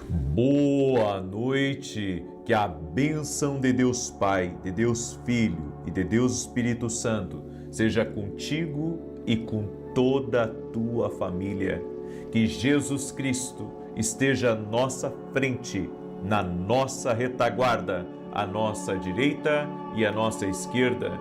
Boa noite, que a bênção de Deus Pai, de Deus Filho e de Deus Espírito Santo seja contigo e com toda a tua família. Que Jesus Cristo esteja à nossa frente, na nossa retaguarda, à nossa direita e à nossa esquerda,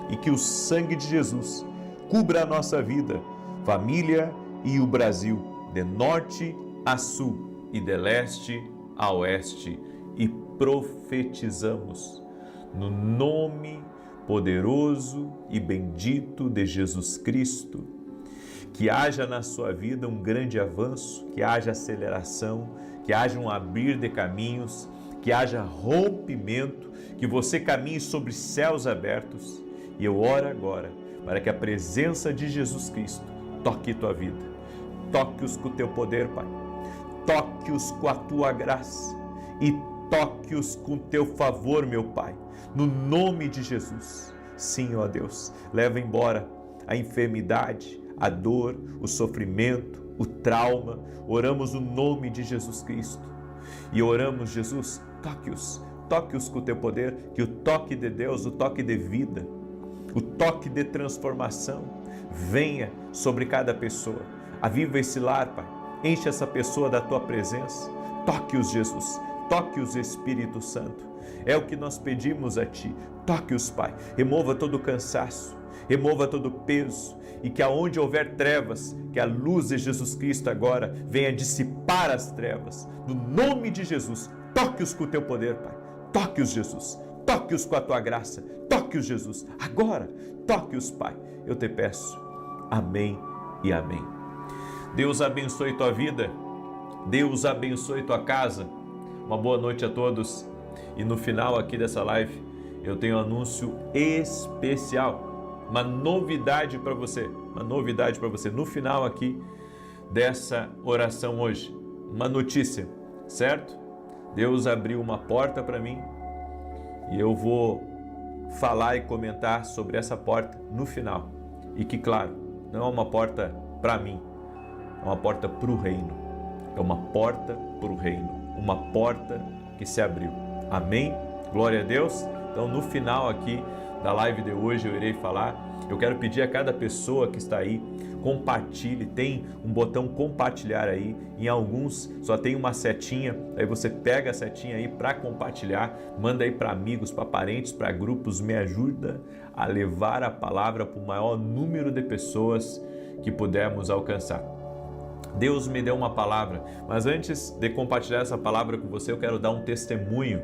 e que o sangue de Jesus cubra a nossa vida, família e o Brasil, de norte a sul e de leste a oeste, e profetizamos no nome poderoso e bendito de Jesus Cristo, que haja na sua vida um grande avanço, que haja aceleração, que haja um abrir de caminhos, que haja rompimento, que você caminhe sobre céus abertos. E eu oro agora para que a presença de Jesus Cristo toque tua vida, toque-os com o teu poder, Pai, toque-os com a tua graça e toque-os com o teu favor, meu Pai, no nome de Jesus. Sim, ó Deus, leva embora a enfermidade, a dor, o sofrimento, o trauma. Oramos no nome de Jesus Cristo e oramos, Jesus, toque-os com o teu poder, que o toque de Deus, o toque de vida, o toque de transformação venha sobre cada pessoa. Aviva esse lar, Pai, enche essa pessoa da tua presença. Toque-os, Jesus, toque-os, Espírito Santo. É o que nós pedimos a Ti. Toque-os, Pai. Remova todo o cansaço, remova todo o peso, e que aonde houver trevas, que a luz de Jesus Cristo agora venha dissipar as trevas. No nome de Jesus, toque-os com o Teu poder, Pai. Toque-os, Jesus. Toque-os com a Tua graça. Toque-os, Jesus. Agora, toque-os, Pai. Eu te peço. Amém e amém. Deus abençoe tua vida. Deus abençoe tua casa. Uma boa noite a todos. E no final aqui dessa live, eu tenho um anúncio especial, uma novidade para você, no final aqui dessa oração hoje, uma notícia, certo? Deus abriu uma porta para mim e eu vou falar e comentar sobre essa porta no final. E que, claro, não é uma porta para mim, é uma porta para o reino, é uma porta para o reino, uma porta que se abriu. Amém? Glória a Deus. Então, no final aqui da live de hoje eu irei falar. Eu quero pedir a cada pessoa que está aí, compartilhe. Tem um botão compartilhar aí. Em alguns só tem uma setinha. Aí você pega a setinha aí para compartilhar. Manda aí para amigos, para parentes, para grupos. Me ajuda a levar a palavra para o maior número de pessoas que pudermos alcançar. Deus me deu uma palavra, mas antes de compartilhar essa palavra com você, eu quero dar um testemunho.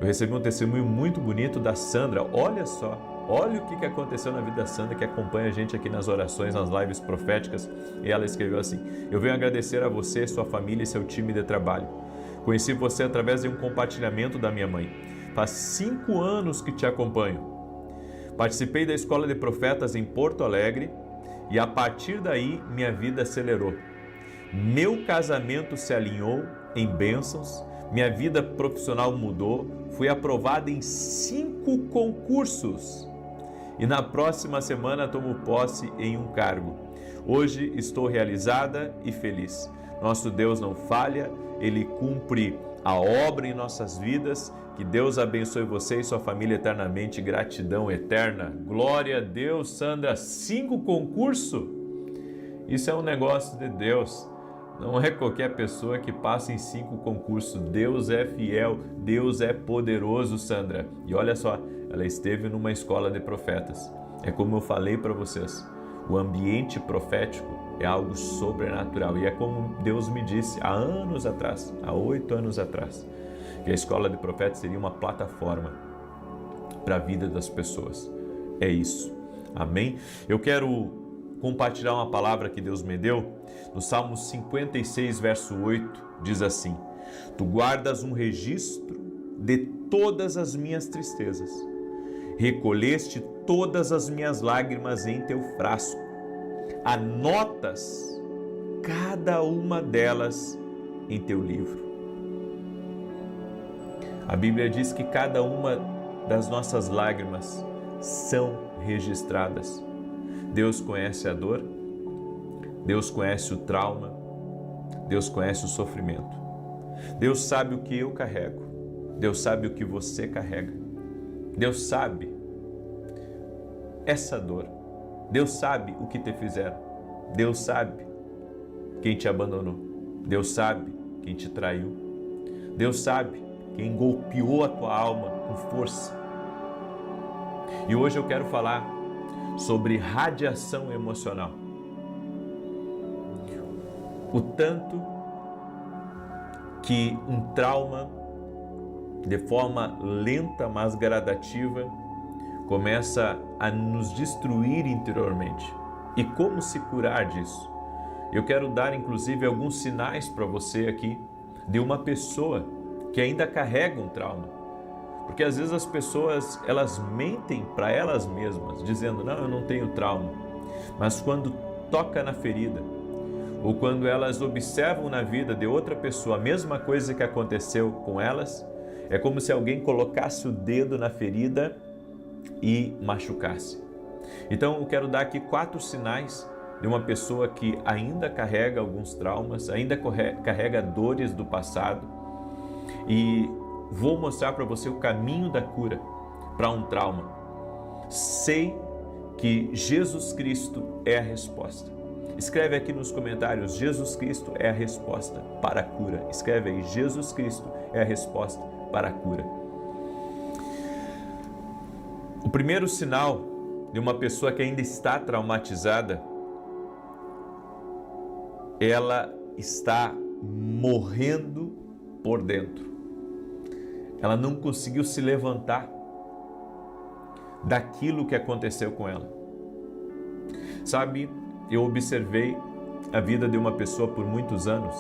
Eu recebi um testemunho muito bonito da Sandra. Olha só, olha o que aconteceu na vida da Sandra, que acompanha a gente aqui nas orações, nas lives proféticas. E ela escreveu assim: eu venho agradecer a você, sua família e seu time de trabalho. Conheci você através de um compartilhamento da minha mãe. Faz 5 anos que te acompanho. Participei da Escola de Profetas em Porto Alegre e a partir daí minha vida acelerou. Meu casamento se alinhou em bênçãos, minha vida profissional mudou, fui aprovada em 5 concursos e na próxima semana tomo posse em um cargo. Hoje estou realizada e feliz. Nosso Deus não falha, Ele cumpre a obra em nossas vidas. Que Deus abençoe você e sua família eternamente. Gratidão eterna. Glória a Deus, Sandra. 5 concursos? Isso é um negócio de Deus. Não é qualquer pessoa que passa em 5 concursos. Deus é fiel, Deus é poderoso, Sandra. E olha só, ela esteve numa escola de profetas. É como eu falei para vocês, o ambiente profético é algo sobrenatural. E é como Deus me disse há anos atrás, há 8 anos atrás, que a escola de profetas seria uma plataforma para a vida das pessoas. É isso. Amém? Eu quero compartilhar uma palavra que Deus me deu. No Salmo 56, verso 8, diz assim: Tu guardas um registro de todas as minhas tristezas, recolheste todas as minhas lágrimas em teu frasco, anotas cada uma delas em teu livro. A Bíblia diz que cada uma das nossas lágrimas são registradas. Deus conhece a dor, Deus conhece o trauma, Deus conhece o sofrimento. Deus sabe o que eu carrego. Deus sabe o que você carrega. Deus sabe essa dor. Deus sabe o que te fizeram. Deus sabe quem te abandonou. Deus sabe quem te traiu. Deus sabe quem golpeou a tua alma com força. E hoje eu quero falar sobre radiação emocional. O tanto que um trauma, de forma lenta, mas gradativa, começa a nos destruir interiormente. E como se curar disso? Eu quero dar, inclusive, alguns sinais para você aqui de uma pessoa que ainda carrega um trauma. Porque às vezes as pessoas, elas mentem para elas mesmas, dizendo, não, eu não tenho trauma. Mas quando toca na ferida, ou quando elas observam na vida de outra pessoa a mesma coisa que aconteceu com elas, é como se alguém colocasse o dedo na ferida e machucasse. Então eu quero dar aqui 4 sinais de uma pessoa que ainda carrega alguns traumas, ainda carrega dores do passado, e vou mostrar para você o caminho da cura para um trauma. Sei que Jesus Cristo é a resposta. Escreve aqui nos comentários, Jesus Cristo é a resposta para a cura. Escreve aí, Jesus Cristo é a resposta para a cura. O primeiro sinal de uma pessoa que ainda está traumatizada, ela está morrendo por dentro. Ela não conseguiu se levantar daquilo que aconteceu com ela. Sabe, eu observei a vida de uma pessoa por muitos anos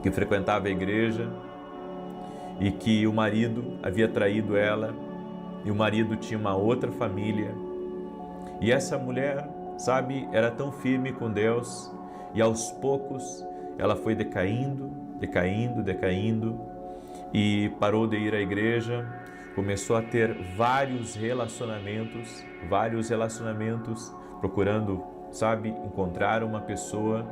que frequentava a igreja e que o marido havia traído ela e o marido tinha uma outra família. E essa mulher, sabe, era tão firme com Deus e aos poucos ela foi decaindo e parou de ir à igreja, começou a ter vários relacionamentos, procurando, sabe, encontrar uma pessoa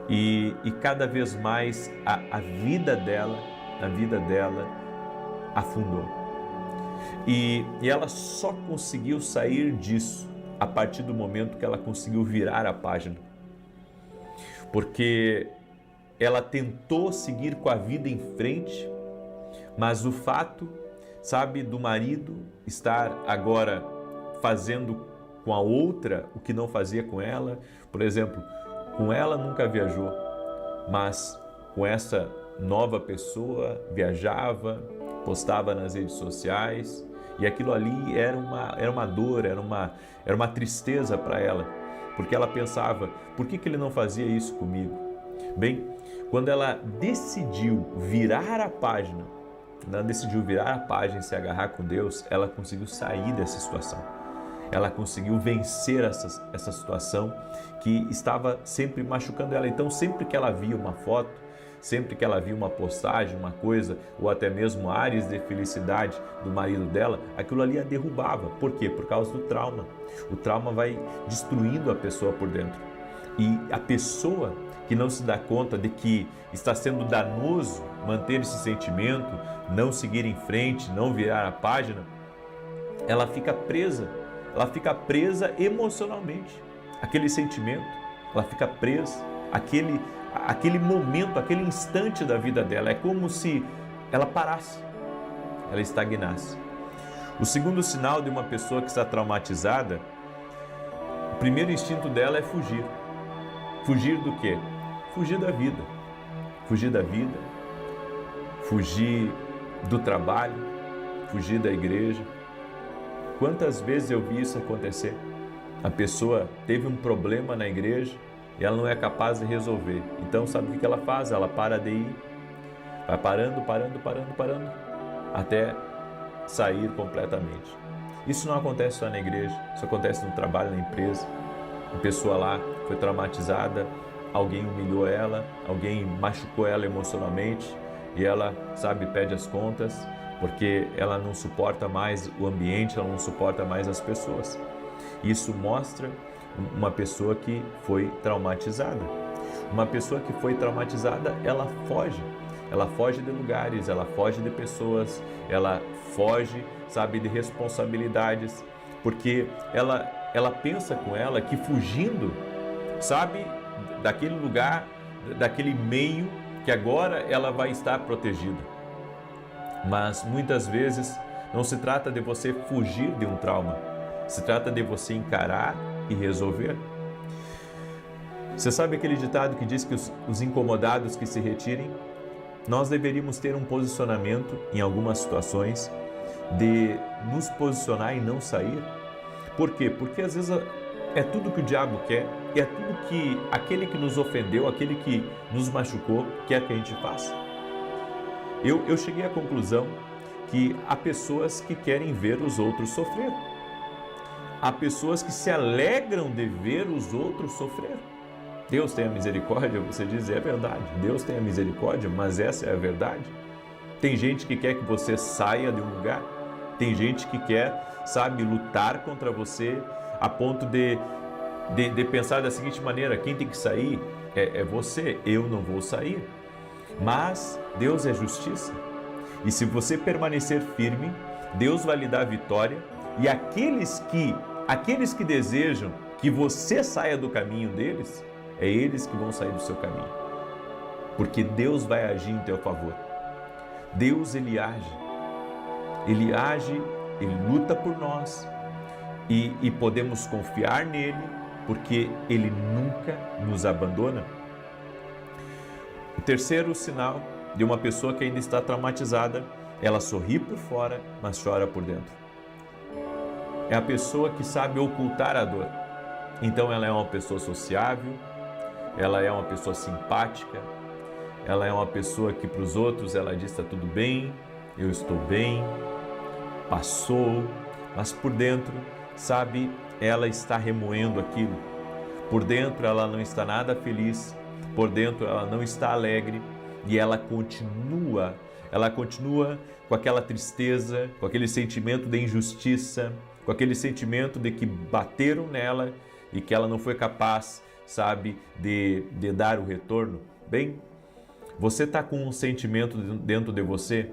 e cada vez mais a vida dela afundou. E ela só conseguiu sair disso a partir do momento que ela conseguiu virar a página. Porque ela tentou seguir com a vida em frente, mas o fato, sabe, do marido estar agora fazendo com a outra o que não fazia com ela, por exemplo, com ela nunca viajou, mas com essa nova pessoa viajava, postava nas redes sociais, e aquilo ali era uma dor, era uma tristeza para ela, porque ela pensava, por que ele não fazia isso comigo? Bem, quando ela decidiu virar a página e se agarrar com Deus, ela conseguiu sair dessa situação. Ela conseguiu vencer essa situação que estava sempre machucando ela. Então, sempre que ela via uma foto, sempre que ela via uma postagem, uma coisa, ou até mesmo ares de felicidade do marido dela, aquilo ali a derrubava. Por quê? Por causa do trauma. O trauma vai destruindo a pessoa por dentro. E a pessoa que não se dá conta de que está sendo danoso manter esse sentimento, não seguir em frente, não virar a página, ela fica presa emocionalmente. Aquele sentimento, ela fica presa, aquele momento, aquele instante da vida dela, é como se ela parasse, ela estagnasse. O segundo sinal de uma pessoa que está traumatizada, o primeiro instinto dela é fugir. Fugir do quê? Fugir da vida. Fugir da vida, fugir do trabalho, fugir da igreja. Quantas vezes eu vi isso acontecer? A pessoa teve um problema na igreja e ela não é capaz de resolver. Então, sabe o que ela faz? Ela para de ir, vai parando, até sair completamente. Isso não acontece só na igreja, isso acontece no trabalho, na empresa. A pessoa lá foi traumatizada, alguém humilhou ela, alguém machucou ela emocionalmente e ela, sabe, pede as contas porque ela não suporta mais o ambiente, ela não suporta mais as pessoas. Isso mostra uma pessoa que foi traumatizada. Uma pessoa que foi traumatizada, ela foge. ela foge de lugares, ela foge de pessoas, ela foge, sabe, de responsabilidades, porque ela pensa com ela que fugindo, sabe, daquele lugar, daquele meio, que agora ela vai estar protegida. Mas muitas vezes não se trata de você fugir de um trauma, se trata de você encarar e resolver. Você sabe aquele ditado que diz que os incomodados que se retirem? Nós deveríamos ter um posicionamento em algumas situações de nos posicionar e não sair. Por quê? Porque às vezes é tudo que o diabo quer e é tudo que aquele que nos ofendeu, aquele que nos machucou, quer que a gente faça. Eu cheguei à conclusão que há pessoas que querem ver os outros sofrer. Há pessoas que se alegram de ver os outros sofrer. Deus tem a misericórdia, você diz, é verdade. Deus tem a misericórdia, mas essa é a verdade. Tem gente que quer que você saia de um lugar. Tem gente que quer, sabe, lutar contra você a ponto de pensar da seguinte maneira: quem tem que sair é você, eu não vou sair. Mas Deus é justiça. E se você permanecer firme, Deus vai lhe dar vitória. E aqueles que desejam que você saia do caminho deles, é eles que vão sair do seu caminho. Porque Deus vai agir em teu favor. Deus, Ele age, Ele luta por nós e podemos confiar nele, porque Ele nunca nos abandona. O terceiro sinal de uma pessoa que ainda está traumatizada, ela sorri por fora, mas chora por dentro. É a pessoa que sabe ocultar a dor. Então ela é uma pessoa sociável, ela é uma pessoa simpática, ela é uma pessoa que para os outros ela diz: está tudo bem, eu estou bem, passou, mas por dentro, sabe, ela está remoendo aquilo. Por dentro ela não está nada feliz, por dentro ela não está alegre e ela continua com aquela tristeza, com aquele sentimento de injustiça, com aquele sentimento de que bateram nela e que ela não foi capaz, sabe, de dar o retorno. Bem, você está com um sentimento dentro de você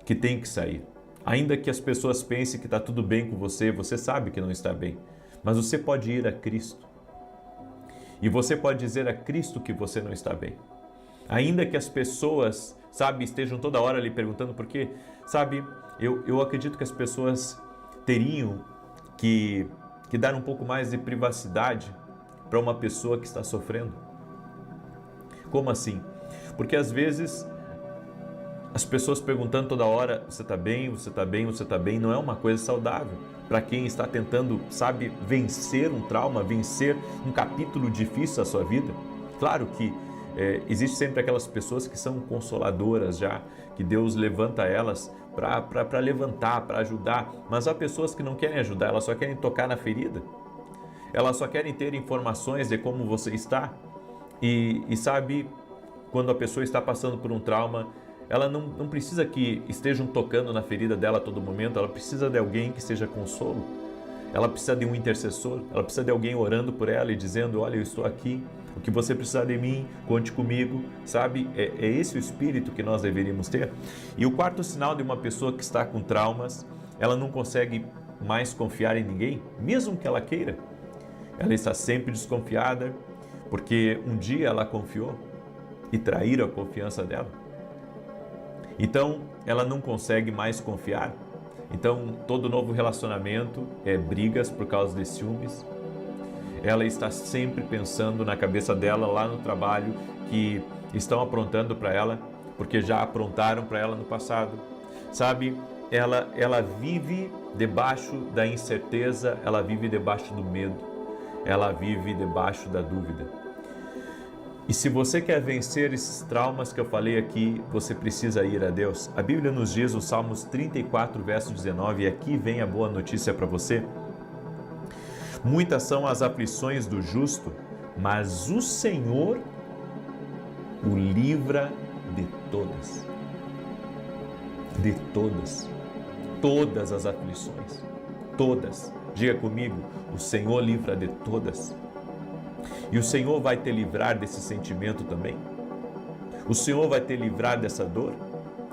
que tem que sair. Ainda que as pessoas pensem que está tudo bem com você, você sabe que não está bem. Mas você pode ir a Cristo. E você pode dizer a Cristo que você não está bem. Ainda que as pessoas, sabe, estejam toda hora lhe perguntando por quê. Sabe, eu acredito que as pessoas teriam que dar um pouco mais de privacidade para uma pessoa que está sofrendo. Como assim? Porque às vezes as pessoas perguntando toda hora: você está bem, você está bem, você está bem, não é uma coisa saudável para quem está tentando, sabe, vencer um trauma, vencer um capítulo difícil da sua vida. Claro que existe sempre aquelas pessoas que são consoladoras já, que Deus levanta elas para levantar, para ajudar, mas há pessoas que não querem ajudar, elas só querem tocar na ferida, elas só querem ter informações de como você está e sabe, quando a pessoa está passando por um trauma, ela não precisa que estejam tocando na ferida dela a todo momento, ela precisa de alguém que seja consolo, ela precisa de um intercessor, ela precisa de alguém orando por ela e dizendo: olha, eu estou aqui, o que você precisar de mim, conte comigo, sabe? É esse o espírito que nós deveríamos ter. E o quarto sinal de uma pessoa que está com traumas, ela não consegue mais confiar em ninguém, mesmo que ela queira. Ela está sempre desconfiada, porque um dia ela confiou e traíram a confiança dela. Então, ela não consegue mais confiar. Então, todo novo relacionamento é brigas por causa de ciúmes. Ela está sempre pensando na cabeça dela, lá no trabalho, que estão aprontando para ela, porque já aprontaram para ela no passado. Sabe, ela vive debaixo da incerteza, ela vive debaixo do medo, ela vive debaixo da dúvida. E se você quer vencer esses traumas que eu falei aqui, você precisa ir a Deus. A Bíblia nos diz, o Salmos 34, verso 19, e aqui vem a boa notícia para você. Muitas são as aflições do justo, mas o Senhor o livra de todas. De todas. Todas as aflições. Todas. Diga comigo, o Senhor livra de todas. E o Senhor vai te livrar desse sentimento também. O Senhor vai te livrar dessa dor?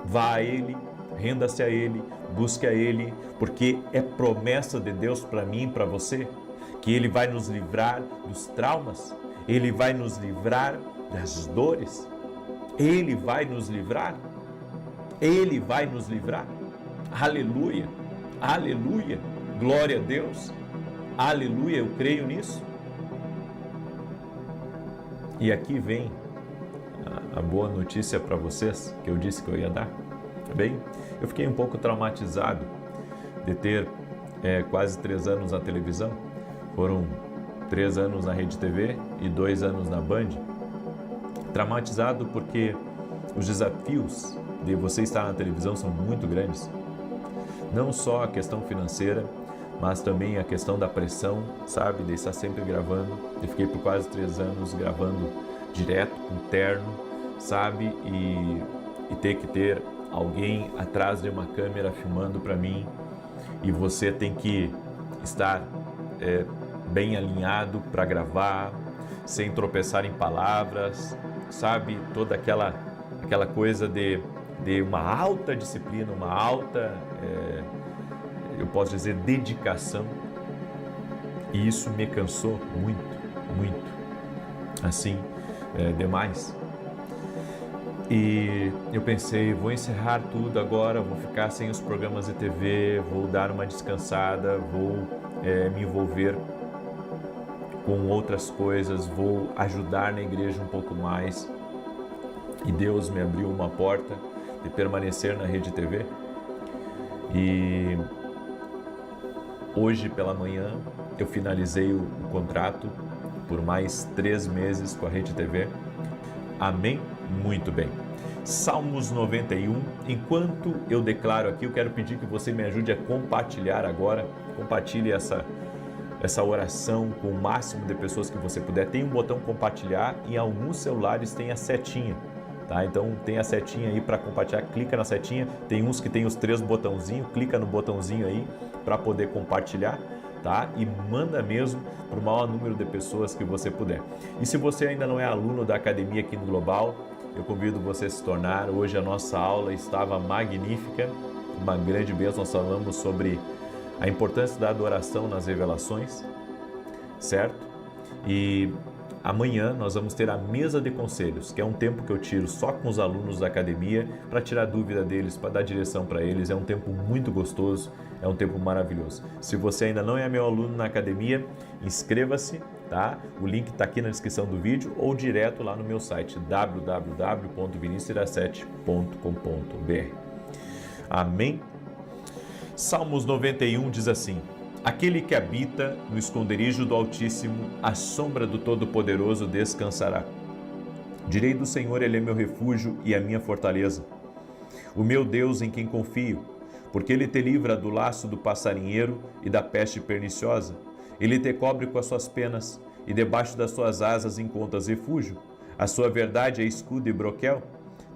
Vá a Ele, renda-se a Ele, busque a Ele, porque é promessa de Deus para mim e para você, que Ele vai nos livrar dos traumas, Ele vai nos livrar das dores, Ele vai nos livrar, Ele vai nos livrar. Aleluia, aleluia, glória a Deus, aleluia, eu creio nisso. E aqui vem a boa notícia para vocês, que eu disse que eu ia dar. Bem, eu fiquei um pouco traumatizado de ter quase 3 anos na televisão. Foram 3 anos na Rede TV e 2 anos na Band. Traumatizado porque os desafios de você estar na televisão são muito grandes. Não só a questão financeira, mas também a questão da pressão, sabe? De estar sempre gravando. Eu fiquei por quase 3 anos gravando direto, com terno, sabe? E ter que ter alguém atrás de uma câmera filmando para mim. E você tem que estar bem alinhado para gravar, sem tropeçar em palavras, sabe? Toda aquela coisa de uma alta disciplina, uma alta, eu posso dizer, dedicação. E isso me cansou muito, assim, demais. E eu pensei, vou encerrar tudo agora, vou ficar sem os programas de TV, vou dar uma descansada, vou me envolver com outras coisas, vou ajudar na igreja um pouco mais. E Deus me abriu uma porta de permanecer na Rede TV. E hoje pela manhã eu finalizei o contrato por mais 3 meses com a Rede TV. Amém? Muito bem. Salmos 91. Enquanto eu declaro aqui, eu quero pedir que você me ajude a compartilhar agora. Compartilhe essa oração com o máximo de pessoas que você puder. Tem um botão compartilhar, em alguns celulares tem a setinha, tá? Então tem a setinha aí para compartilhar, clica na setinha. Tem uns que tem os 3 botãozinhos, clica no botãozinho aí para poder compartilhar, tá? E manda mesmo para o maior número de pessoas que você puder. E se você ainda não é aluno da academia aqui no Global, eu convido você a se tornar. Hoje a nossa aula estava magnífica, uma grande bênção. Nós falamos sobre a importância da adoração nas revelações, certo? E amanhã nós vamos ter a mesa de conselhos, que é um tempo que eu tiro só com os alunos da academia para tirar dúvida deles, para dar direção para eles. É um tempo muito gostoso, é um tempo maravilhoso. Se você ainda não é meu aluno na academia, inscreva-se, tá? O link está aqui na descrição do vídeo ou direto lá no meu site www.vinicius17.com.br. Amém? Salmos 91 diz assim: aquele que habita no esconderijo do Altíssimo, à sombra do Todo-Poderoso descansará. Direi do Senhor, Ele é meu refúgio e a minha fortaleza, o meu Deus em quem confio, porque Ele te livra do laço do passarinheiro e da peste perniciosa. Ele te cobre com as suas penas e debaixo das suas asas encontras refúgio. A sua verdade é escudo e broquel.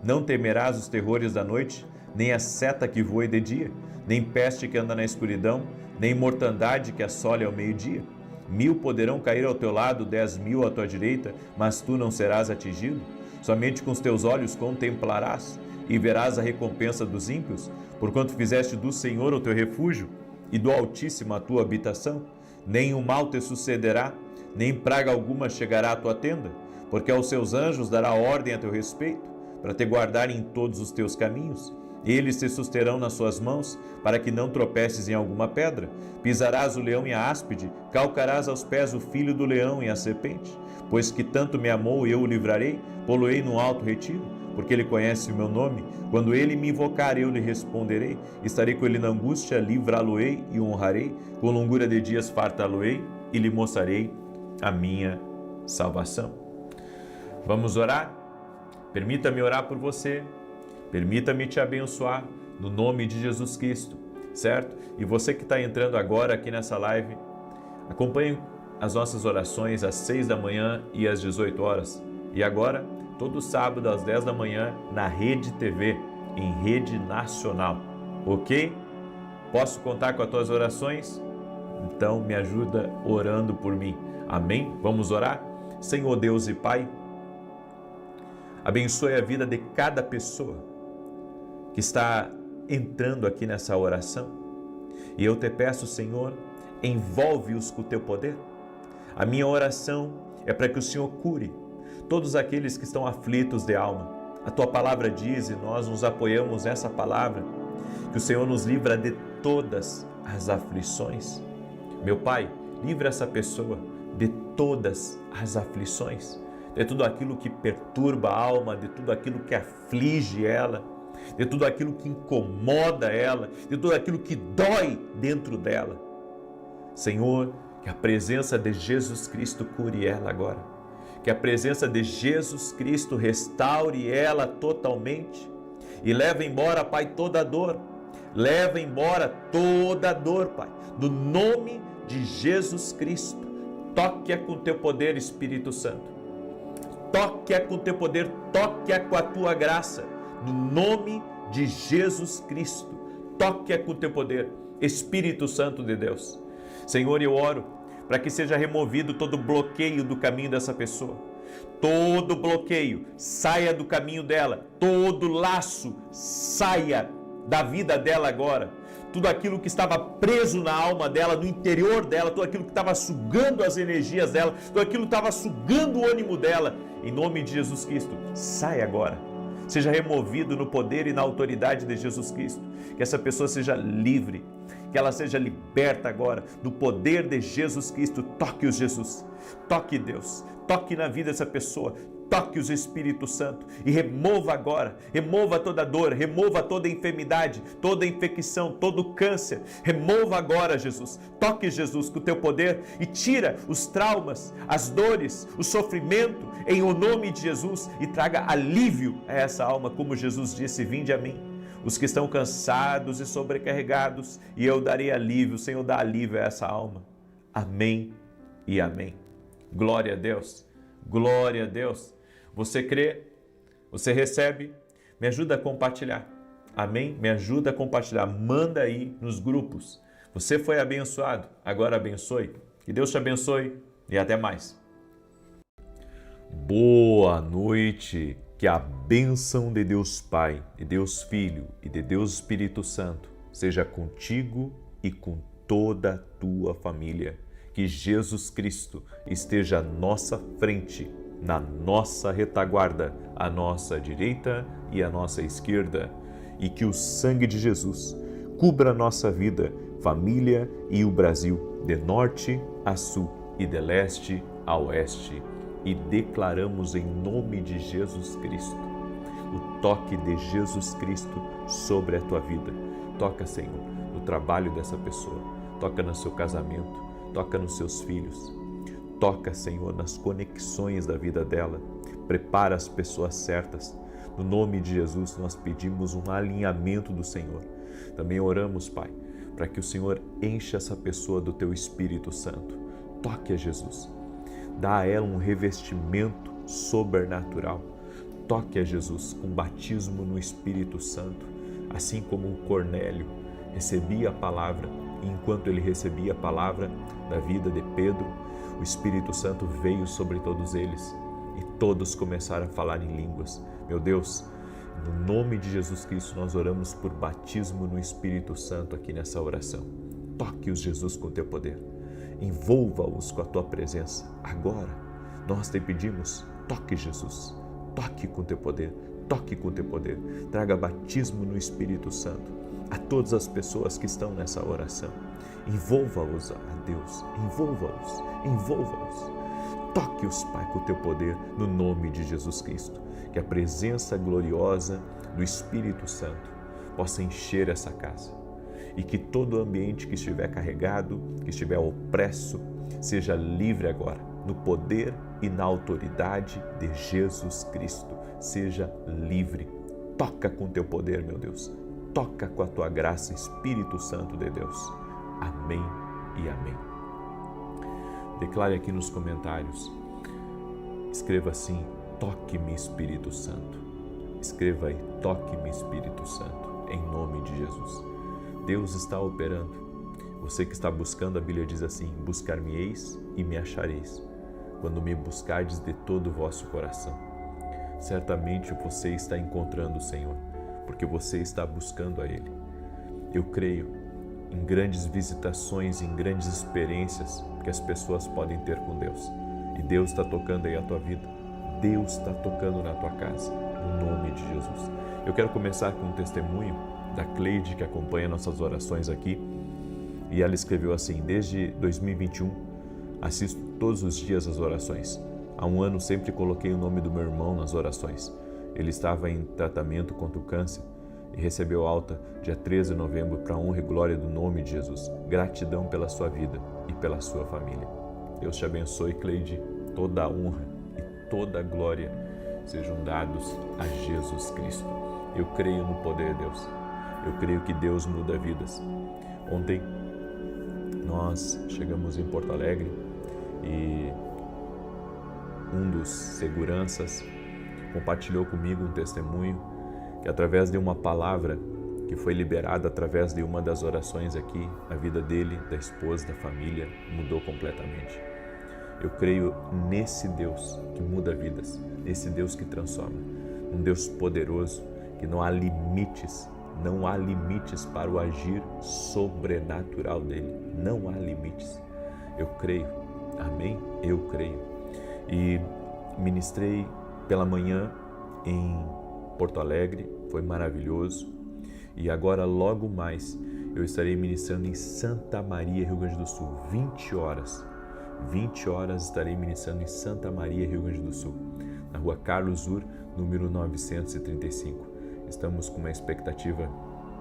Não temerás os terrores da noite, nem a seta que voe de dia, nem peste que anda na escuridão, nem mortandade que assole ao meio-dia. 1000 poderão cair ao teu lado, 10.000 à tua direita, mas tu não serás atingido. Somente com os teus olhos contemplarás e verás a recompensa dos ímpios, porquanto fizeste do Senhor o teu refúgio e do Altíssimo a tua habitação. Nem o mal te sucederá, nem praga alguma chegará à tua tenda, porque aos seus anjos dará ordem a teu respeito, para te guardarem em todos os teus caminhos. Eles te susterão nas suas mãos, para que não tropeces em alguma pedra. Pisarás o leão e a áspide, calcarás aos pés o filho do leão e a serpente. Pois que tanto me amou, eu o livrarei, pô-lo-ei num alto retiro, porque ele conhece o meu nome. Quando ele me invocar, eu lhe responderei. Estarei com ele na angústia, livrá-lo-ei e o honrarei. Com longura de dias fartá-lo-ei e lhe mostrarei a minha salvação. Vamos orar? Permita-me orar por você. Permita-me te abençoar no nome de Jesus Cristo, certo? E você que está entrando agora aqui nessa live, acompanhe as nossas orações às 6 da manhã e às 18 horas. E agora, todo sábado às 10 da manhã na Rede TV, em rede nacional, ok? Posso contar com as tuas orações? Então me ajuda orando por mim, amém? Vamos orar? Senhor Deus e Pai, Abençoe a vida de cada pessoa que está entrando aqui nessa oração. E eu te peço, Senhor, envolve-os com o teu poder. A minha oração é para que o Senhor cure todos aqueles que estão aflitos de alma. A tua palavra diz, e nós nos apoiamos nessa palavra, que o Senhor nos livra de todas as aflições. Meu Pai, livra essa pessoa de todas as aflições, de tudo aquilo que perturba a alma, de tudo aquilo que aflige ela, de tudo aquilo que incomoda ela, de tudo aquilo que dói dentro dela. Senhor, que a presença de Jesus Cristo cure ela agora. Que a presença de Jesus Cristo restaure ela totalmente e leve embora, Pai, toda a dor. Leva embora toda a dor, Pai, no nome de Jesus Cristo. Toque-a com teu poder, Espírito Santo. Toque-a com teu poder, toque-a com a tua graça, no nome de Jesus Cristo. Toque-a com teu poder, Espírito Santo de Deus. Senhor, eu oro para que seja removido todo bloqueio do caminho dessa pessoa. Todo bloqueio saia do caminho dela, todo laço saia da vida dela agora. Tudo aquilo que estava preso na alma dela, no interior dela, tudo aquilo que estava sugando as energias dela, tudo aquilo que estava sugando o ânimo dela, em nome de Jesus Cristo, sai agora. Seja removido no poder e na autoridade de Jesus Cristo. Que essa pessoa seja livre, que ela seja liberta agora do poder de Jesus Cristo. Toque-os, Jesus. Toque, Deus. Toque na vida dessa pessoa. Toque-os, Espírito Santo, e remova agora, remova toda dor, remova toda enfermidade, toda infecção, todo câncer. Remova agora, Jesus. Toque, Jesus, com o teu poder e tira os traumas, as dores, o sofrimento, em o nome de Jesus, e traga alívio a essa alma, como Jesus disse: vinde a mim, os que estão cansados e sobrecarregados, e eu darei alívio. O Senhor dá alívio a essa alma. Amém e amém. Glória a Deus, glória a Deus. Você crê? Você recebe? Me ajuda a compartilhar. Amém? Me ajuda a compartilhar. Manda aí nos grupos. Você foi abençoado, agora abençoe. Que Deus te abençoe e até mais. Boa noite. Que a bênção de Deus Pai, de Deus Filho e de Deus Espírito Santo seja contigo e com toda a tua família. Que Jesus Cristo esteja à nossa frente, na nossa retaguarda, à nossa direita e à nossa esquerda, e que o sangue de Jesus cubra a nossa vida, família e o Brasil, de norte a sul e de leste a oeste. E declaramos em nome de Jesus Cristo o toque de Jesus Cristo sobre a tua vida. Toca, Senhor, no trabalho dessa pessoa, toca no seu casamento, toca nos seus filhos. Toca, Senhor, nas conexões da vida dela. Prepara as pessoas certas. No nome de Jesus, nós pedimos um alinhamento do Senhor. Também oramos, Pai, para que o Senhor encha essa pessoa do Teu Espírito Santo. Toque a Jesus. Dá a ela um revestimento sobrenatural. Toque a Jesus com batismo no Espírito Santo. Assim como o Cornélio recebia a palavra, e enquanto ele recebia a palavra da vida de Pedro, o Espírito Santo veio sobre todos eles e todos começaram a falar em línguas. Meu Deus, no nome de Jesus Cristo, nós oramos por batismo no Espírito Santo aqui nessa oração. Toque-os, Jesus, com o teu poder. Envolva-os com a tua presença. Agora, nós te pedimos, toque, Jesus. Toque com o teu poder. Toque com o teu poder. Traga batismo no Espírito Santo a todas as pessoas que estão nessa oração. Envolva-os, a Deus. Envolva-os. Envolva-os. Toque-os, Pai, com o teu poder, no nome de Jesus Cristo. Que a presença gloriosa do Espírito Santo possa encher essa casa. E que todo ambiente que estiver carregado, que estiver opresso, seja livre agora, no poder e na autoridade de Jesus Cristo. Seja livre. Toca com teu poder, meu Deus. Toca com a tua graça, Espírito Santo de Deus. Amém e amém. Declare aqui nos comentários. Escreva assim: toque-me, Espírito Santo. Escreva aí: toque-me, Espírito Santo, em nome de Jesus. Deus está operando. Você que está buscando, a Bíblia diz assim: buscar-me-eis e me achareis, quando me buscardes de todo o vosso coração. certamente você está encontrando o Senhor, porque você está buscando a Ele. Eu creio em grandes visitações, em grandes experiências que as pessoas podem ter com Deus. E Deus está tocando aí a tua vida. Deus está tocando na tua casa, no nome de Jesus. Eu quero começar com um testemunho da Cleide, que acompanha nossas orações aqui. E ela escreveu assim: desde 2021, assisto todos os dias as orações. Há um ano sempre coloquei o nome do meu irmão nas orações. Ele estava em tratamento contra o câncer e recebeu alta dia 13 de novembro para a honra e glória do nome de Jesus. Gratidão pela sua vida e pela sua família. Deus te abençoe, Cleide. Toda a honra e toda a glória sejam dados a Jesus Cristo. Eu creio no poder de Deus. Eu creio que Deus muda vidas. Ontem nós chegamos em Porto Alegre e um dos seguranças compartilhou comigo um testemunho que, através de uma palavra que foi liberada através de uma das orações aqui, a vida dele, da esposa, da família mudou completamente. Eu creio nesse Deus que muda vidas, nesse Deus que transforma, um Deus poderoso, que não há limites para o agir sobrenatural dele, não há limites. Eu creio, amém? Eu creio. E ministrei pela manhã em Porto Alegre, foi maravilhoso. E agora, logo mais, eu estarei ministrando em Santa Maria, Rio Grande do Sul, 20 horas. 20 horas estarei ministrando em Santa Maria, Rio Grande do Sul, na rua Carlos Ur, número 935. Estamos com uma expectativa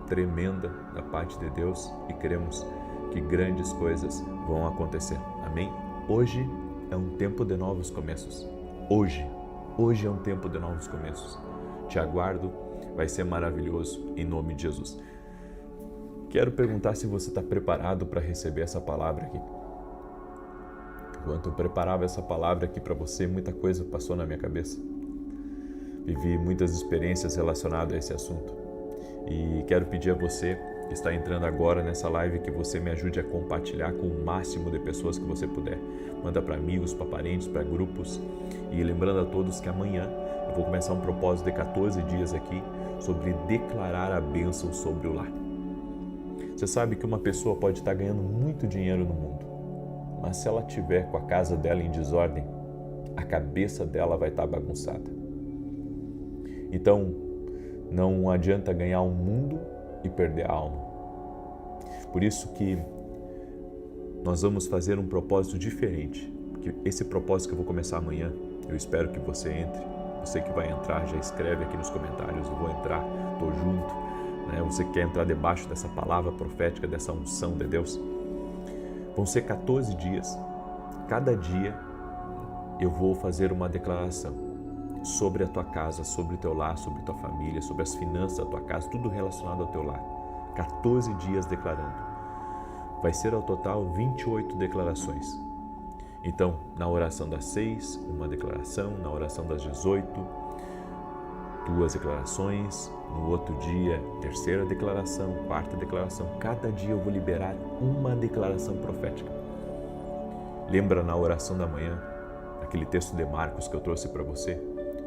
tremenda da parte de Deus e cremos que grandes coisas vão acontecer. Amém? Hoje é um tempo de novos começos. Hoje é um tempo de novos começos. Te aguardo, vai ser maravilhoso em nome de Jesus. Quero perguntar se você está preparado para receber essa palavra aqui. Enquanto eu preparava essa palavra aqui para você, muita coisa passou na minha cabeça. Vivi muitas experiências relacionadas a esse assunto. E quero pedir a você que está entrando agora nessa live que você me ajude a compartilhar com o máximo de pessoas que você puder. Manda para amigos, para parentes, para grupos. E lembrando a todos que amanhã eu vou começar um propósito de 14 dias aqui sobre declarar a bênção sobre o lar. Você sabe que uma pessoa pode estar ganhando muito dinheiro no mundo, mas se ela estiver com a casa dela em desordem, a cabeça dela vai estar bagunçada. Então, não adianta ganhar o mundo e perder a alma. Por isso que nós vamos fazer um propósito diferente, porque esse propósito que eu vou começar amanhã, eu espero que você entre. Você que vai entrar, já escreve aqui nos comentários, eu vou entrar, estou junto. Né? Você quer entrar debaixo dessa palavra profética, dessa unção de Deus? Vão ser 14 dias. Cada dia eu vou fazer uma declaração sobre a tua casa, sobre o teu lar, sobre a tua família, sobre as finanças da tua casa, tudo relacionado ao teu lar. 14 dias declarando. Vai ser ao total 28 declarações. Então, na oração das 6, uma declaração, na oração das 18, 2 declarações, no outro dia, 3ª declaração, 4ª declaração. Cada dia eu vou liberar uma declaração profética. Lembra na oração da manhã, aquele texto de Marcos que eu trouxe para você?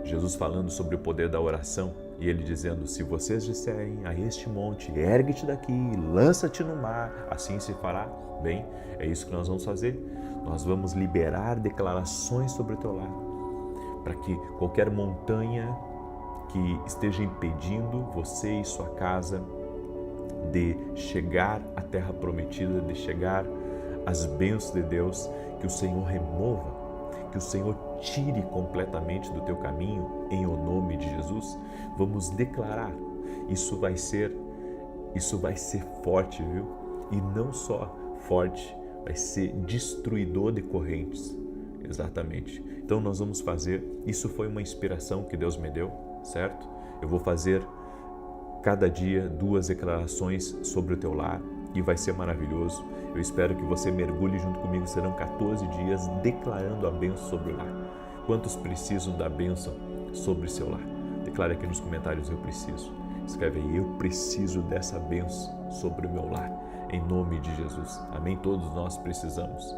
Jesus falando sobre o poder da oração e ele dizendo: se vocês disserem a este monte, ergue-te daqui, lança-te no mar, assim se fará. Bem, é isso que nós vamos fazer. Nós vamos liberar declarações sobre o teu lar, para que qualquer montanha que esteja impedindo você e sua casa de chegar à terra prometida, de chegar às bênçãos de Deus, que o Senhor remova, que o Senhor tire completamente do teu caminho, em o nome de Jesus. Vamos declarar. Isso vai ser forte, viu? E não só forte, vai ser destruidor de correntes. Exatamente. Então nós vamos fazer, isso foi uma inspiração que Deus me deu, certo? Eu vou fazer cada dia 2 declarações sobre o teu lar e vai ser maravilhoso. Eu espero que você mergulhe junto comigo, serão 14 dias declarando a bênção sobre o lar. Quantos precisam da bênção sobre o seu lar? Declare aqui nos comentários: eu preciso. Escreve aí: eu preciso dessa bênção sobre o meu lar, em nome de Jesus. Amém? Todos nós precisamos.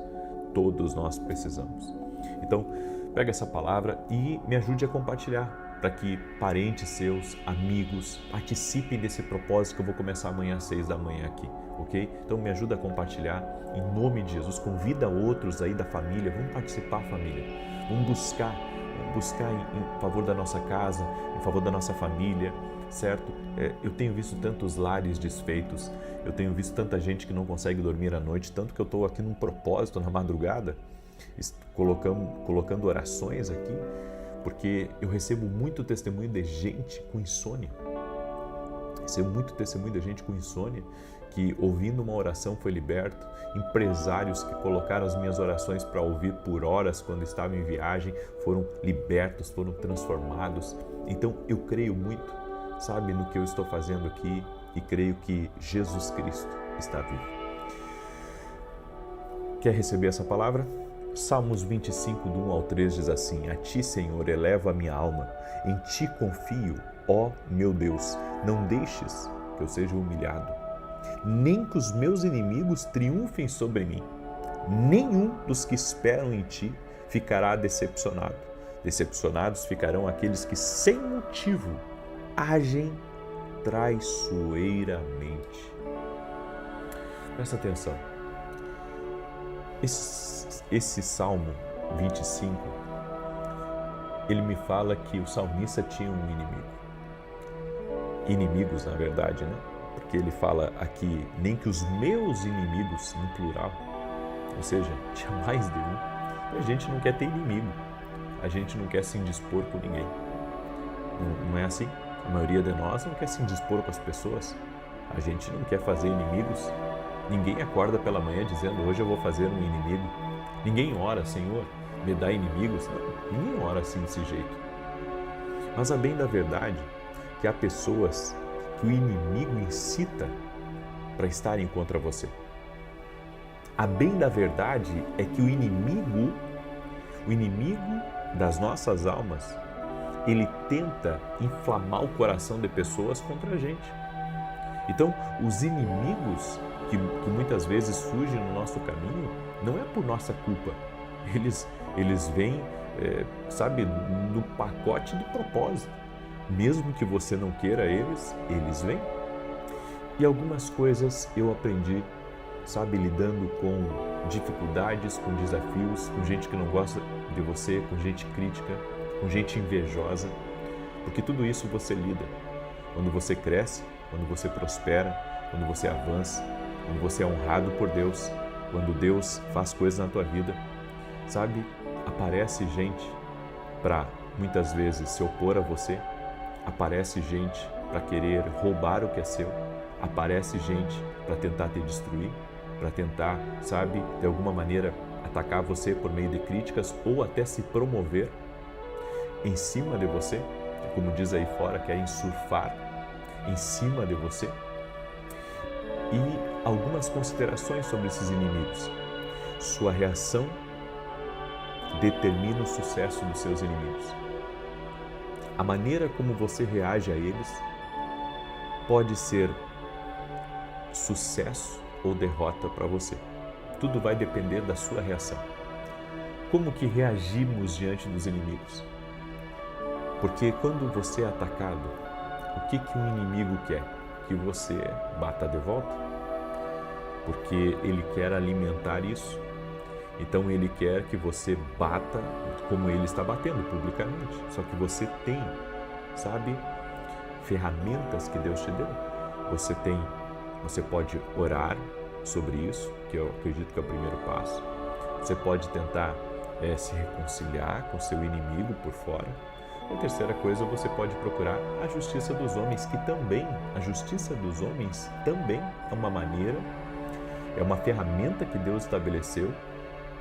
Todos nós precisamos. Então, pega essa palavra e me ajude a compartilhar. para que parentes seus, amigos, participem desse propósito que eu vou começar amanhã às 6 da manhã aqui, ok? Então me ajuda a compartilhar em nome de Jesus, convida outros aí da família, vamos participar, família, vamos buscar em favor da nossa casa, em favor da nossa família, certo? Eu tenho visto tantos lares desfeitos, eu tenho visto tanta gente que não consegue dormir à noite, tanto que eu estou aqui num propósito na madrugada, colocando orações aqui, porque eu recebo muito testemunho de gente com insônia. Recebo muito testemunho de gente com insônia que, ouvindo uma oração, foi liberto. Empresários que colocaram as minhas orações para ouvir por horas quando estavam em viagem foram libertos, foram transformados. Então eu creio muito, sabe, no que eu estou fazendo aqui e creio que Jesus Cristo está vivo. Quer receber essa palavra? Salmos 25, do 1 ao 3 diz assim: A ti, Senhor, elevo a minha alma, em ti confio, ó meu Deus, não deixes que eu seja humilhado, nem que os meus inimigos triunfem sobre mim. Nenhum dos que esperam em ti ficará decepcionado. Decepcionados ficarão aqueles que, sem motivo, agem traiçoeiramente. Presta atenção. Esse Salmo 25, ele me fala que o salmista tinha um inimigo. Inimigos, na verdade, né? Porque ele fala aqui, nem que os meus inimigos, no plural, ou seja, tinha mais de um. A gente não quer ter inimigo, a gente não quer se indispor com ninguém. Não é assim? A maioria de nós não quer se indispor com as pessoas, a gente não quer fazer inimigos. Ninguém acorda pela manhã dizendo, hoje eu vou fazer um inimigo. Ninguém ora, Senhor, me dá inimigos. Não, ninguém ora assim desse jeito. Mas a bem da verdade, que há pessoas que o inimigo incita para estarem contra você. A bem da verdade é que o inimigo das nossas almas, ele tenta inflamar o coração de pessoas contra a gente. Então, os inimigos que muitas vezes surgem no nosso caminho, não é por nossa culpa. Eles vêm, sabe, no pacote do propósito. Mesmo que você não queira eles vêm. E algumas coisas eu aprendi, sabe, lidando com dificuldades, com desafios, com gente que não gosta de você, com gente crítica, com gente invejosa. Porque tudo isso você lida. Quando você cresce, quando você prospera, quando você avança, quando você é honrado por Deus, quando Deus faz coisas na tua vida, sabe, aparece gente para muitas vezes se opor a você, aparece gente para querer roubar o que é seu, aparece gente para tentar te destruir, para tentar, sabe, de alguma maneira atacar você por meio de críticas ou até se promover em cima de você, como diz aí fora, querem surfar em cima de você. E algumas considerações sobre esses inimigos. Sua reação determina o sucesso dos seus inimigos. A maneira como você reage a eles pode ser sucesso ou derrota para você. Tudo vai depender da sua reação. Como que reagimos diante dos inimigos? Porque quando você é atacado, o que um inimigo quer? Que você bata de volta, porque ele quer alimentar isso. Então ele quer que você bata como ele está batendo publicamente. Só que você tem, sabe, ferramentas que Deus te deu. Você pode orar sobre isso, que eu acredito que é o primeiro passo. Você pode tentar se reconciliar com seu inimigo por fora. E a terceira coisa, você pode procurar a justiça dos homens, que também, a justiça dos homens também é uma maneira, é uma ferramenta que Deus estabeleceu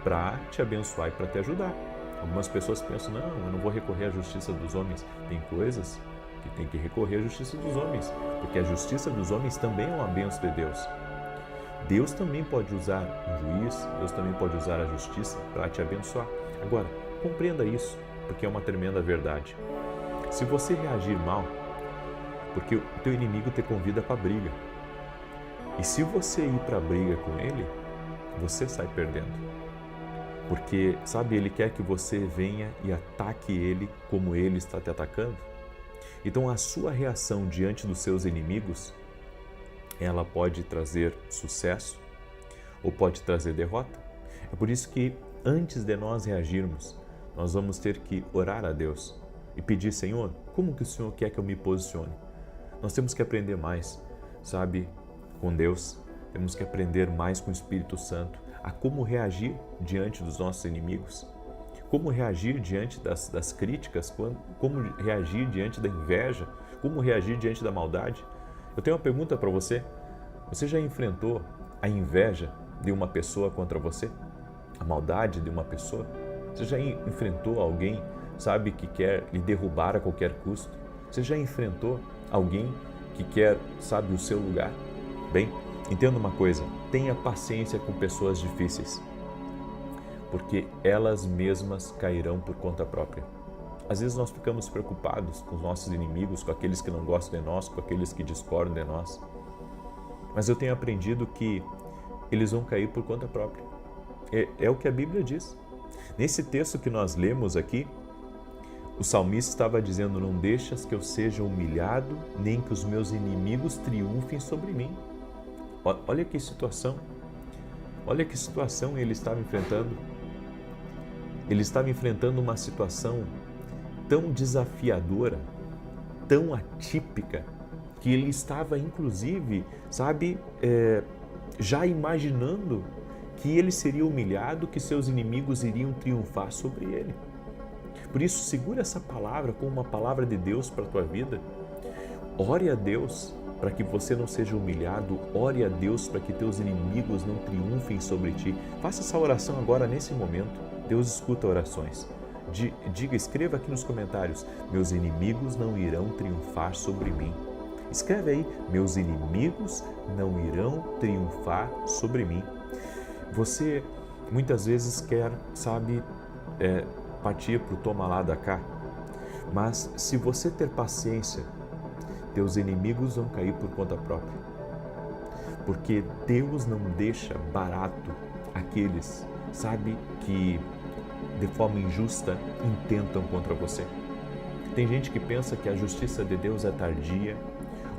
para te abençoar e para te ajudar. Algumas pessoas pensam, não, eu não vou recorrer à justiça dos homens. Tem coisas que tem que recorrer à justiça dos homens, porque a justiça dos homens também é uma bênção de Deus. Deus também pode usar um juiz, Deus também pode usar a justiça para te abençoar. Agora, compreenda isso, porque é uma tremenda verdade. Se você reagir mal, porque o teu inimigo te convida para a briga. E se você ir para a briga com ele, você sai perdendo. Porque, sabe, ele quer que você venha e ataque ele como ele está te atacando. Então a sua reação diante dos seus inimigos, ela pode trazer sucesso ou pode trazer derrota. É por isso que antes de nós reagirmos, nós vamos ter que orar a Deus e pedir: Senhor, como que o Senhor quer que eu me posicione? Nós temos que aprender mais, sabe, com Deus, temos que aprender mais com o Espírito Santo a como reagir diante dos nossos inimigos, como reagir diante das críticas, como reagir diante da inveja, como reagir diante da maldade. Eu tenho uma pergunta para você: você já enfrentou a inveja de uma pessoa contra você? A maldade de uma pessoa? Você já enfrentou alguém, sabe, que quer lhe derrubar a qualquer custo? Você já enfrentou alguém que quer, sabe, o seu lugar? Bem, entenda uma coisa: tenha paciência com pessoas difíceis, porque elas mesmas cairão por conta própria. Às vezes nós ficamos preocupados com os nossos inimigos, com aqueles que não gostam de nós, com aqueles que discordam de nós. Mas eu tenho aprendido que eles vão cair por conta própria. É o que a Bíblia diz. Nesse texto que nós lemos aqui, o salmista estava dizendo: não deixas que eu seja humilhado, nem que os meus inimigos triunfem sobre mim. Olha que situação ele estava enfrentando. Ele estava enfrentando uma situação tão desafiadora, tão atípica, que ele estava, inclusive, sabe, já imaginando que ele seria humilhado, que seus inimigos iriam triunfar sobre ele. Por isso, segura essa palavra como uma palavra de Deus para a tua vida. Ore a Deus para que você não seja humilhado. Ore a Deus para que teus inimigos não triunfem sobre ti. Faça essa oração agora, nesse momento. Deus escuta orações. Diga, escreva aqui nos comentários: meus inimigos não irão triunfar sobre mim. Escreve aí: meus inimigos não irão triunfar sobre mim. Você muitas vezes quer, sabe, partir para o toma lá da cá, mas se você ter paciência, teus inimigos vão cair por conta própria, porque Deus não deixa barato aqueles, sabe, que de forma injusta intentam contra você. Tem gente que pensa que a justiça de Deus é tardia,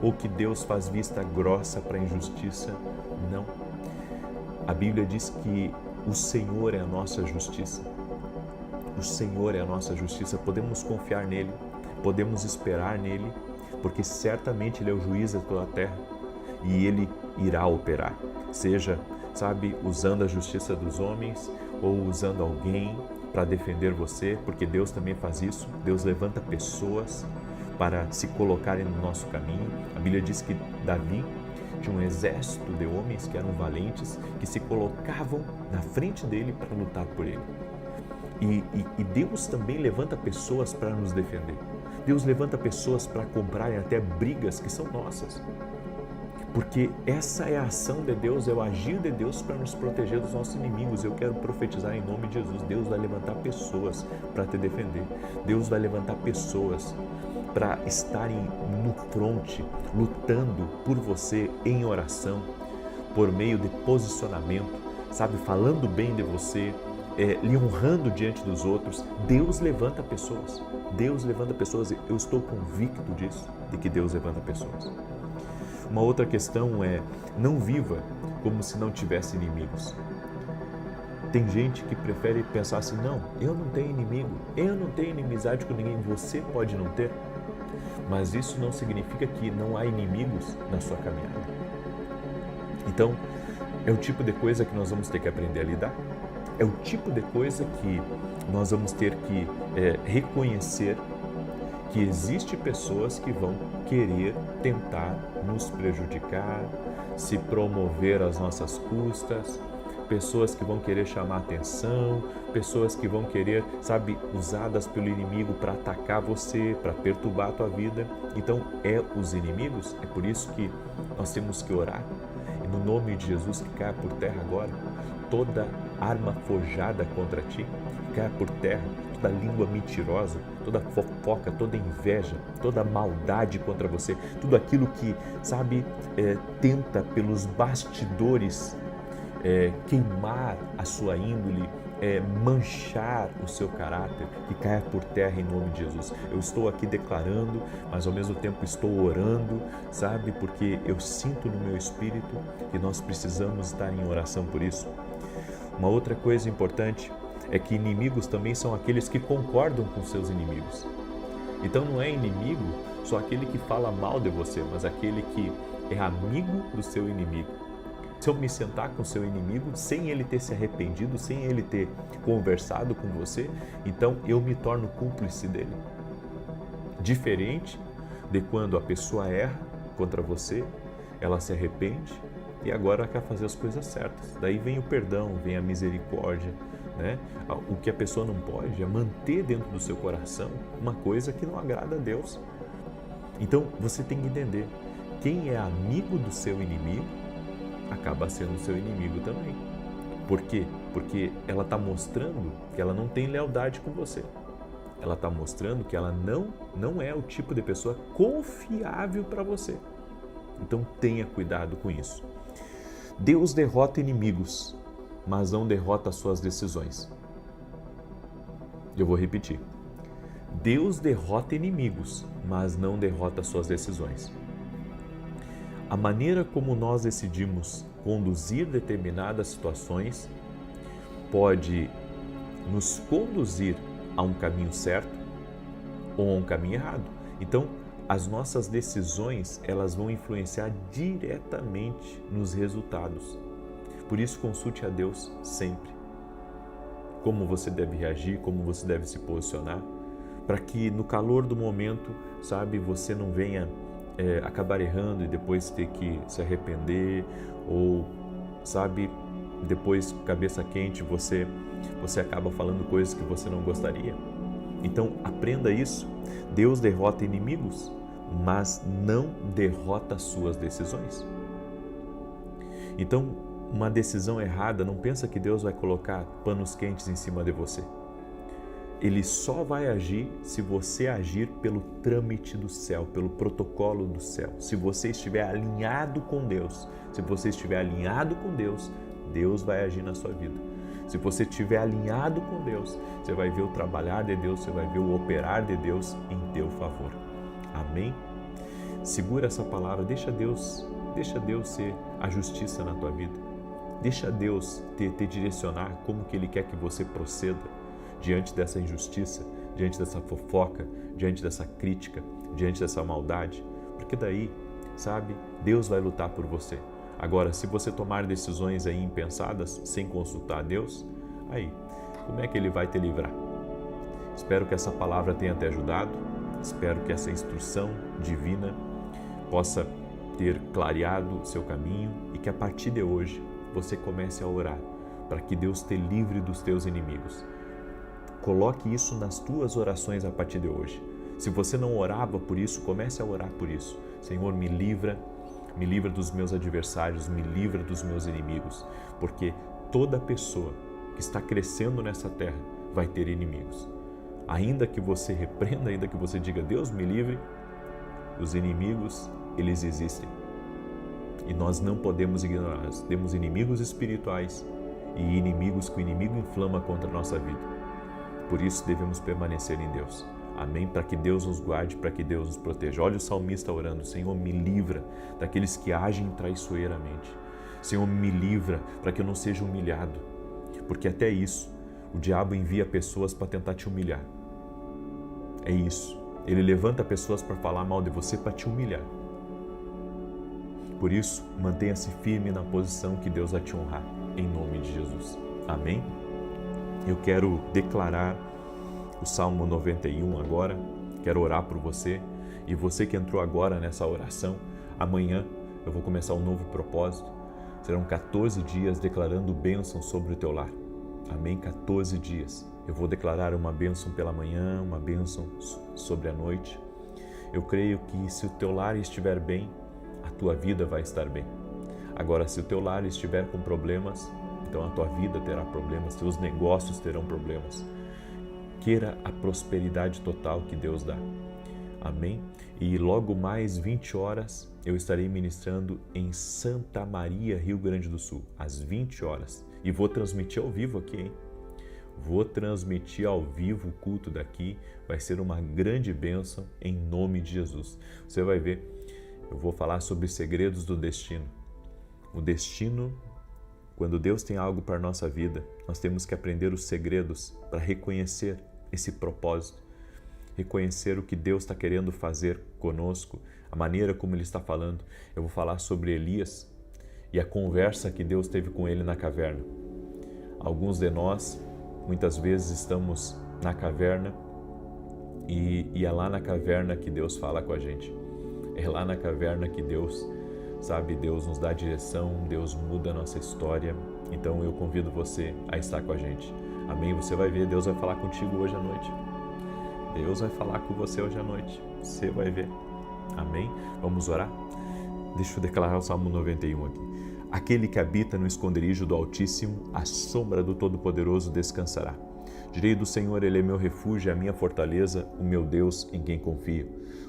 ou que Deus faz vista grossa para a injustiça. Não. A Bíblia diz que o Senhor é a nossa justiça. O Senhor é a nossa justiça. Podemos confiar nele, podemos esperar nele, porque certamente ele é o juiz de toda a terra e ele irá operar. Seja, sabe, usando a justiça dos homens ou usando alguém para defender você, porque Deus também faz isso. Deus levanta pessoas para se colocarem no nosso caminho. A Bíblia diz que Davi tinha um exército de homens que eram valentes, que se colocavam na frente dele para lutar por ele. E Deus também levanta pessoas para nos defender. Deus levanta pessoas para comprarem até brigas que são nossas. Porque essa é a ação de Deus, é o agir de Deus para nos proteger dos nossos inimigos. Eu quero profetizar em nome de Jesus: Deus vai levantar pessoas para te defender. Deus vai levantar pessoas para estarem no fronte, lutando por você em oração, por meio de posicionamento, sabe, falando bem de você, lhe honrando diante dos outros. Deus levanta pessoas. Deus levanta pessoas. Eu estou convicto disso, de que Deus levanta pessoas. Uma outra questão é: não viva como se não tivesse inimigos. Tem gente que prefere pensar assim: não, eu não tenho inimigo, eu não tenho inimizade com ninguém. Você pode não ter, mas isso não significa que não há inimigos na sua caminhada. Então, é o tipo de coisa que nós vamos ter que aprender a lidar. É o tipo de coisa que nós vamos ter que reconhecer que existe pessoas que vão querer tentar nos prejudicar, se promover às nossas custas, pessoas que vão querer chamar atenção, pessoas que vão querer, sabe, usadas pelo inimigo para atacar você, para perturbar a tua vida. Então, os inimigos. É por isso que nós temos que orar. E no nome de Jesus, que caia por terra agora toda arma forjada contra ti, caia por terra toda língua mentirosa, toda fofoca, toda inveja, toda maldade contra você, tudo aquilo que, sabe, tenta pelos bastidores queimar a sua índole, manchar o seu caráter, que caia por terra em nome de Jesus. Eu estou aqui declarando, mas ao mesmo tempo estou orando, sabe? Porque eu sinto no meu espírito que nós precisamos estar em oração por isso. Uma outra coisa importante é que inimigos também são aqueles que concordam com seus inimigos. Então não é inimigo só aquele que fala mal de você, mas aquele que é amigo do seu inimigo. Se eu me sentar com o seu inimigo sem ele ter se arrependido, sem ele ter conversado com você, então eu me torno cúmplice dele. Diferente de quando a pessoa erra contra você, ela se arrepende e agora ela quer fazer as coisas certas. Daí vem o perdão, vem a misericórdia, né? O que a pessoa não pode é manter dentro do seu coração uma coisa que não agrada a Deus. Então você tem que entender, quem é amigo do seu inimigo acaba sendo seu inimigo também. Por quê? Porque ela está mostrando que ela não tem lealdade com você. Ela está mostrando que ela não é o tipo de pessoa confiável para você. Então tenha cuidado com isso. Deus derrota inimigos, mas não derrota suas decisões. Eu vou repetir. Deus derrota inimigos, mas não derrota suas decisões. A maneira como nós decidimos conduzir determinadas situações pode nos conduzir a um caminho certo ou a um caminho errado. Então, as nossas decisões, elas vão influenciar diretamente nos resultados. Por isso, consulte a Deus sempre. Como você deve reagir, como você deve se posicionar, para que no calor do momento, sabe, você não venha acabar errando e depois ter que se arrepender ou, sabe, depois cabeça quente você acaba falando coisas que você não gostaria. Então aprenda isso. Deus derrota inimigos, mas não derrota suas decisões. Então, uma decisão errada, não pensa que Deus vai colocar panos quentes em cima de você. Ele só vai agir se você agir pelo trâmite do céu, pelo protocolo do céu. Se você estiver alinhado com Deus, Deus vai agir na sua vida. Se você estiver alinhado com Deus, você vai ver o trabalhar de Deus, você vai ver o operar de Deus em teu favor. Amém? Segura essa palavra, deixa Deus ser a justiça na tua vida. Deixa Deus te direcionar como que Ele quer que você proceda diante dessa injustiça, diante dessa fofoca, diante dessa crítica, diante dessa maldade, porque daí, sabe, Deus vai lutar por você. Agora, se você tomar decisões aí impensadas, sem consultar a Deus, aí, como é que Ele vai te livrar? Espero que essa palavra tenha te ajudado, espero que essa instrução divina possa ter clareado o seu caminho e que a partir de hoje você comece a orar para que Deus te livre dos teus inimigos. Coloque isso nas tuas orações a partir de hoje. Se você não orava por isso, comece a orar por isso. Senhor, me livra dos meus adversários, me livra dos meus inimigos, porque toda pessoa que está crescendo nessa terra vai ter inimigos. Ainda que você repreenda, ainda que você diga, Deus me livre, os inimigos, eles existem. E nós não podemos ignorar. Nós temos inimigos espirituais e inimigos que o inimigo inflama contra a nossa vida. Por isso devemos permanecer em Deus. Amém? Para que Deus nos guarde, para que Deus nos proteja. Olha o salmista orando, Senhor, me livra daqueles que agem traiçoeiramente. Senhor, me livra para que eu não seja humilhado. Porque até isso, o diabo envia pessoas para tentar te humilhar. É isso. Ele levanta pessoas para falar mal de você, para te humilhar. Por isso, mantenha-se firme na posição que Deus vai te honrar, em nome de Jesus. Amém? Eu quero declarar o Salmo 91 agora, quero orar por você. E você que entrou agora nessa oração, amanhã eu vou começar um novo propósito. Serão 14 dias declarando bênção sobre o teu lar. Amém? 14 dias. Eu vou declarar uma bênção pela manhã, uma bênção sobre a noite. Eu creio que se o teu lar estiver bem, a tua vida vai estar bem. Agora, se o teu lar estiver com problemas, então a tua vida terá problemas, teus negócios terão problemas. Queira a prosperidade total que Deus dá. Amém? E logo mais 20 horas eu estarei ministrando em Santa Maria, Rio Grande do Sul, às 20 horas. E vou transmitir ao vivo aqui, hein? Vou transmitir ao vivo o culto daqui, vai ser uma grande bênção em nome de Jesus. Você vai ver, eu vou falar sobre os segredos do destino. O destino, quando Deus tem algo para a nossa vida, nós temos que aprender os segredos para reconhecer esse propósito, reconhecer o que Deus está querendo fazer conosco, a maneira como Ele está falando. Eu vou falar sobre Elias e a conversa que Deus teve com ele na caverna. Alguns de nós, muitas vezes, estamos na caverna e é lá na caverna que Deus fala com a gente. É lá na caverna que Deus, sabe, Deus nos dá direção, Deus muda a nossa história. Então eu convido você a estar com a gente. Amém? Você vai ver, Deus vai falar contigo hoje à noite. Deus vai falar com você hoje à noite. Você vai ver. Amém? Vamos orar? Deixa eu declarar o Salmo 91 aqui. Aquele que habita no esconderijo do Altíssimo, à sombra do Todo-Poderoso descansará. Direi do Senhor, Ele é meu refúgio, a minha fortaleza, o meu Deus em quem confio.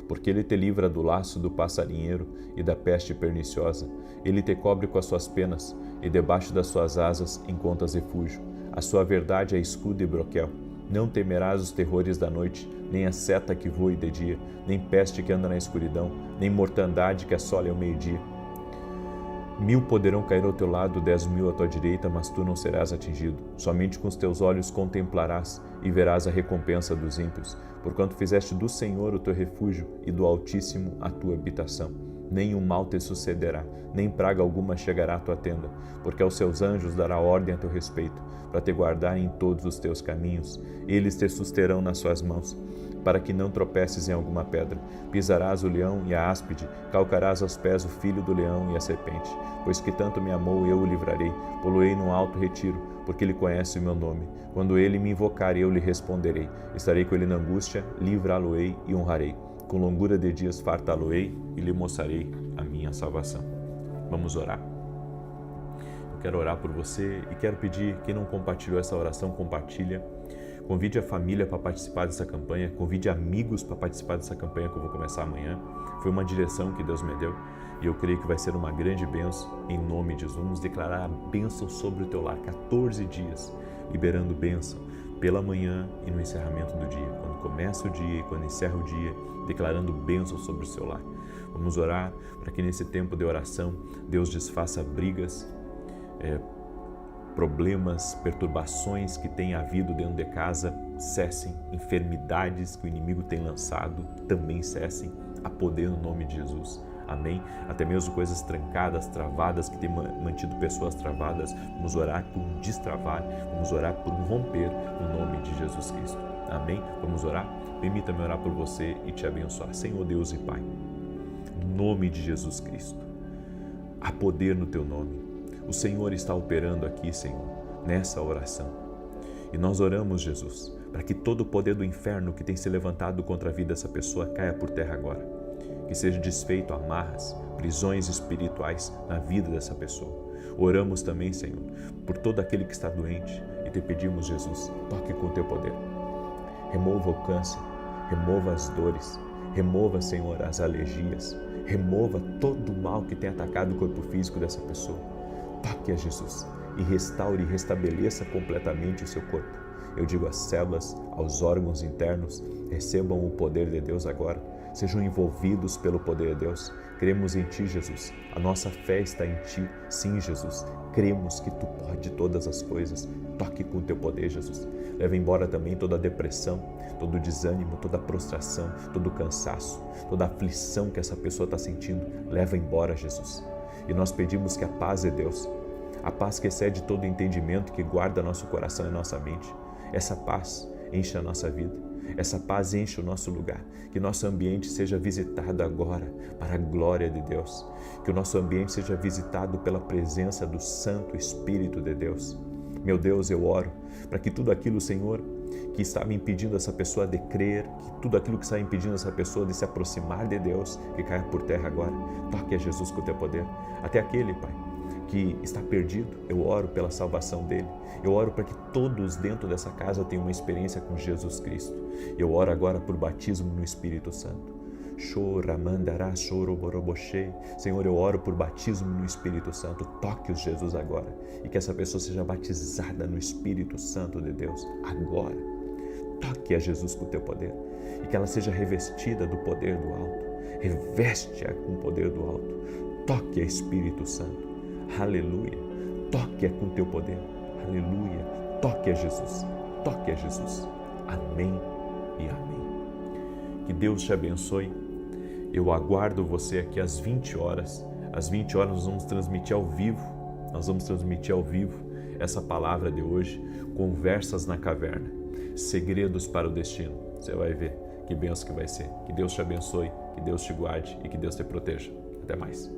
Porque Ele te livra do laço do passarinheiro e da peste perniciosa. Ele te cobre com as suas penas e debaixo das suas asas encontras refúgio. A sua verdade é escudo e broquel. Não temerás os terrores da noite, nem a seta que voe de dia, nem peste que anda na escuridão, nem mortandade que assole ao meio-dia. 1000 poderão cair ao teu lado, 10.000 à tua direita, mas tu não serás atingido. Somente com os teus olhos contemplarás e verás a recompensa dos ímpios, porquanto fizeste do Senhor o teu refúgio e do Altíssimo a tua habitação. Nenhum mal te sucederá, nem praga alguma chegará à tua tenda, porque aos seus anjos dará ordem a teu respeito, para te guardar em todos os teus caminhos. Eles te susterão nas suas mãos, para que não tropeces em alguma pedra. Pisarás o leão e a áspide, calcarás aos pés o filho do leão e a serpente. Pois que tanto me amou, eu o livrarei, poloei num alto retiro, porque ele conhece o meu nome. Quando ele me invocar, eu lhe responderei. Estarei com ele na angústia, livrá-lo-ei e honrarei. Com longura de dias fartá-lo-ei e lhe mostrarei a minha salvação. Vamos orar? Eu quero orar por você e quero pedir, quem não compartilhou essa oração, compartilha. Convide a família para participar dessa campanha, convide amigos para participar dessa campanha que eu vou começar amanhã. Foi uma direção que Deus me deu e eu creio que vai ser uma grande bênção em nome de Jesus. Vamos declarar a bênção sobre o teu lar, 14 dias, liberando bênção pela manhã e no encerramento do dia. Quando começa o dia e quando encerra o dia, declarando bênção sobre o seu lar. Vamos orar para que nesse tempo de oração Deus desfaça brigas, problemas, perturbações que tem havido dentro de casa cessem, enfermidades que o inimigo tem lançado também cessem, a poder no nome de Jesus. Amém? Até mesmo coisas trancadas, travadas, que tem mantido pessoas travadas, vamos orar por um destravar, vamos orar por um romper no nome de Jesus Cristo. Amém? Vamos orar? Permita-me orar por você e te abençoar. Senhor Deus e Pai, no nome de Jesus Cristo, há poder no Teu nome. O Senhor está operando aqui, Senhor, nessa oração. E nós oramos, Jesus, para que todo o poder do inferno que tem se levantado contra a vida dessa pessoa caia por terra agora. Que seja desfeito amarras, prisões espirituais na vida dessa pessoa. Oramos também, Senhor, por todo aquele que está doente e te pedimos, Jesus, toque com o Teu poder. Remova o câncer, remova as dores, remova, Senhor, as alergias, remova todo o mal que tem atacado o corpo físico dessa pessoa. Toque a Jesus e restaure e restabeleça completamente o seu corpo. Eu digo às células, aos órgãos internos, recebam o poder de Deus agora. Sejam envolvidos pelo poder de Deus. Cremos em Ti, Jesus. A nossa fé está em Ti. Sim, Jesus. Cremos que Tu pode todas as coisas. Toque com o Teu poder, Jesus. Leva embora também toda a depressão, todo o desânimo, toda a prostração, todo o cansaço, toda a aflição que essa pessoa está sentindo. Leva embora, Jesus. E nós pedimos que a paz de Deus, a paz que excede todo entendimento, que guarda nosso coração e nossa mente, essa paz enche a nossa vida, essa paz enche o nosso lugar, que nosso ambiente seja visitado agora para a glória de Deus, que o nosso ambiente seja visitado pela presença do Santo Espírito de Deus. Meu Deus, eu oro para que tudo aquilo, Senhor, que estava impedindo essa pessoa de crer, que tudo aquilo que está impedindo essa pessoa de se aproximar de Deus, que caia por terra agora. Toque a Jesus com o Teu poder. Até aquele, Pai, que está perdido, eu oro pela salvação dele. Eu oro para que todos dentro dessa casa tenham uma experiência com Jesus Cristo. Eu oro agora por batismo no Espírito Santo. Senhor, eu oro por batismo no Espírito Santo. Toque-os, Jesus, agora. E que essa pessoa seja batizada no Espírito Santo de Deus agora. Toque a Jesus com o teu poder. E que ela seja revestida do poder do alto. Reveste-a com o poder do alto. Toque a Espírito Santo. Aleluia. Toque-a com o teu poder. Aleluia. Toque a Jesus. Toque a Jesus. Amém e amém. Que Deus te abençoe. Eu aguardo você aqui às 20 horas. Às 20 horas nós vamos transmitir ao vivo. Nós vamos transmitir ao vivo essa palavra de hoje. Conversas na caverna. Segredos para o destino. Você vai ver que bênção que vai ser. Que Deus te abençoe, que Deus te guarde e que Deus te proteja. Até mais.